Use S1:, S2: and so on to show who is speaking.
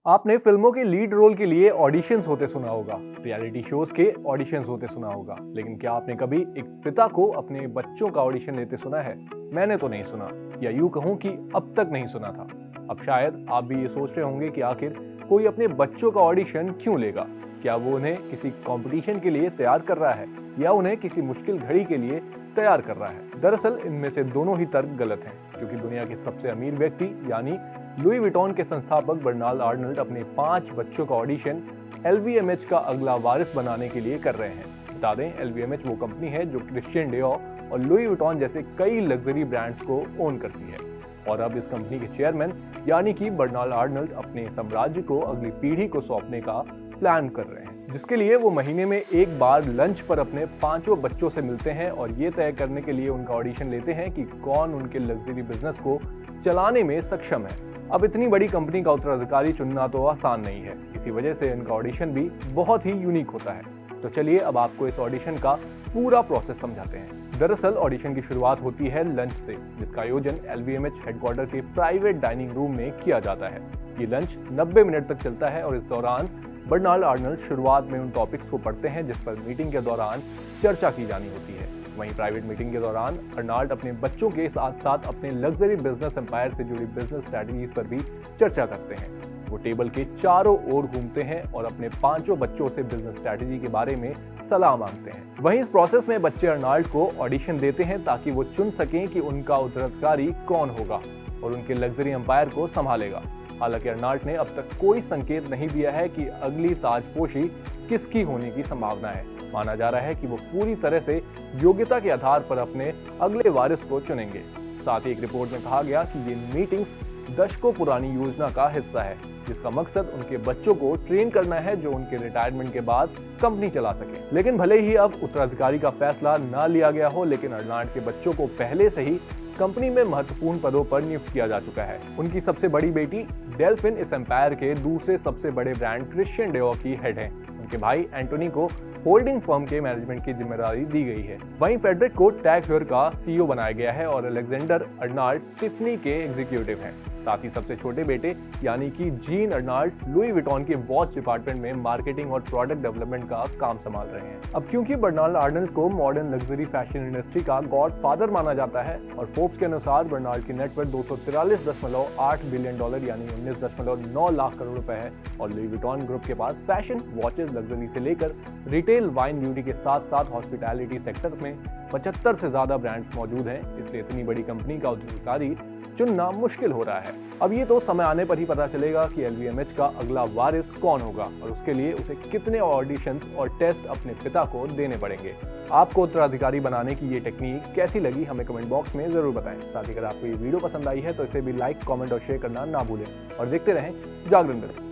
S1: आपने फिल्मों के लीड रोल के लिए ऑडिशंस होते सुना होगा, रियलिटी शोज के ऑडिशंस होते सुना होगा, लेकिन क्या आपने कभी एक पिता को अपने बच्चों का ऑडिशन लेते सुना है? मैंने तो नहीं सुना, या यूं कहूं कि अब तक नहीं सुना था। अब शायद आप भी ये सोच रहे होंगे कि आखिर कोई अपने बच्चों का ऑडिशन क्यों लेगा? क्या वो उन्हें किसी कंपटीशन के लिए तैयार कर रहा है या उन्हें किसी मुश्किल घड़ी के लिए तैयार कर रहा है? दरअसल इनमें से दोनों ही तर्क गलत हैं, क्योंकि दुनिया के सबसे अमीर व्यक्ति यानी लुई विटॉन के संस्थापक बर्नार्ड आर्नल्ड अपने 5 बच्चों का ऑडिशन एलवीएमएच का अगला वारिस बनाने के लिए कर रहे हैं। बता दें, एलवीएमएच वो कंपनी है जो क्रिश्चियन डियोर और लुई विटॉन जैसे कई लग्जरी ब्रांड्स को ओन करती है। और अब इस कंपनी के चेयरमैन यानी कि बर्नार्ड आर्नल्ड अपने साम्राज्य को अगली पीढ़ी को सौंपने का प्लान कर रहे हैं, जिसके लिए वो महीने में एक बार लंच पर अपने 5 बच्चों से मिलते हैं और ये तय करने के लिए उनका ऑडिशन लेते हैं कि कौन उनके लग्जरी बिजनेस को चलाने में सक्षम है। अब इतनी बड़ी कंपनी का उत्तराधिकारी चुनना तो आसान नहीं है, इसी वजह से इनका ऑडिशन भी बहुत ही यूनिक होता है। तो चलिए अब आपको इस ऑडिशन का पूरा प्रोसेस समझाते हैं। दरअसल ऑडिशन की शुरुआत होती है लंच से, जिसका आयोजन एलवीएमएच हेडक्वार्टर के प्राइवेट डाइनिंग रूम में किया जाता है। ये लंच 90 मिनट तक चलता है और इस दौरान बर्नार्ड आर्नल्ड शुरुआत में उन टॉपिक्स को पढ़ते हैं जिस पर मीटिंग के दौरान चर्चा की जानी होती है। वहीं प्राइवेट मीटिंग के दौरान अर्नाल्ड अपने बच्चों के साथ साथ अपने लग्जरी बिजनेस एम्पायर से जुड़ी बिजनेस स्ट्रैटेजीज पर भी चर्चा करते हैं। वो टेबल के चारों ओर घूमते हैं और अपने 5 बच्चों से बिजनेस स्ट्रैटेजी के बारे में सलाह मांगते हैं। वहीं इस प्रोसेस में बच्चे अर्नाल्ड को ऑडिशन देते हैं ताकि वो चुन सकें कि उनका उत्तराधिकारी कौन होगा और उनके लग्जरी एम्पायर को संभालेगा। हालांकि अर्नाल्ड ने अब तक कोई संकेत नहीं दिया है कि अगली ताजपोशी किसकी होने की संभावना है। माना जा रहा है कि वो पूरी तरह से योग्यता के आधार पर अपने अगले वारिस को चुनेंगे। साथ ही एक रिपोर्ट में कहा गया कि ये मीटिंग्स दशकों पुरानी योजना का हिस्सा है, जिसका मकसद उनके बच्चों को ट्रेन करना है जो उनके रिटायरमेंट के बाद कंपनी चला सके। लेकिन भले ही अब उत्तराधिकारी का फैसला ना लिया गया हो, लेकिन अर्नाल्ड के बच्चों को पहले से ही कंपनी में महत्वपूर्ण पदों पर नियुक्त किया जा चुका है। उनकी सबसे बड़ी बेटी डेल्फिन इस एम्पायर के दूसरे सबसे बड़े ब्रांड क्रिश्चियन डियोर की हेड है। उनके भाई एंटोनी को होल्डिंग फर्म के मैनेजमेंट की जिम्मेदारी दी गई है। वहीं फेडरिक को टैग हेयर का सीईओ बनाया गया है और अलेक्जेंडर अर्नाल्ड टिफनी के एग्जीक्यूटिव हैं। साथ ही सबसे छोटे बेटे यानी कि जीन अर्नाल्ड लुई विटॉन के वॉच डिपार्टमेंट में मार्केटिंग और प्रोडक्ट डेवलपमेंट का काम संभाल रहे हैं। अब क्योंकि बर्नार्ड आर्नल्ड को मॉडर्न लग्जरी फैशन इंडस्ट्री का गॉडफादर माना जाता है और फोर्ब्स के अनुसार बर्नार्ड की नेटवर्थ $243.8 बिलियन यानी 19.9 लाख करोड़ रुपए है और लुई विटॉन ग्रुप के पास फैशन, वॉचेस, लग्जरी से लेकर रिटेल, वाइन, ब्यूटी के साथ साथ हॉस्पिटैलिटी सेक्टर में 75 से ज्यादा ब्रांड्स मौजूद हैं। इसलिए इतनी बड़ी कंपनी का उत्तराधिकारी चुनना मुश्किल हो रहा है। अब ये तो समय आने पर ही पता चलेगा कि एलवीएमएच का अगला वारिस कौन होगा और उसके लिए उसे कितने ऑडिशंस और टेस्ट अपने पिता को देने पड़ेंगे। आपको उत्तराधिकारी बनाने की ये टेक्निक कैसी लगी हमें कमेंट बॉक्स में जरूर बताएं। साथ ही अगर आपको ये वीडियो पसंद आई है तो इसे भी लाइक, कमेंट और शेयर करना ना भूलें और देखते रहें जागरण।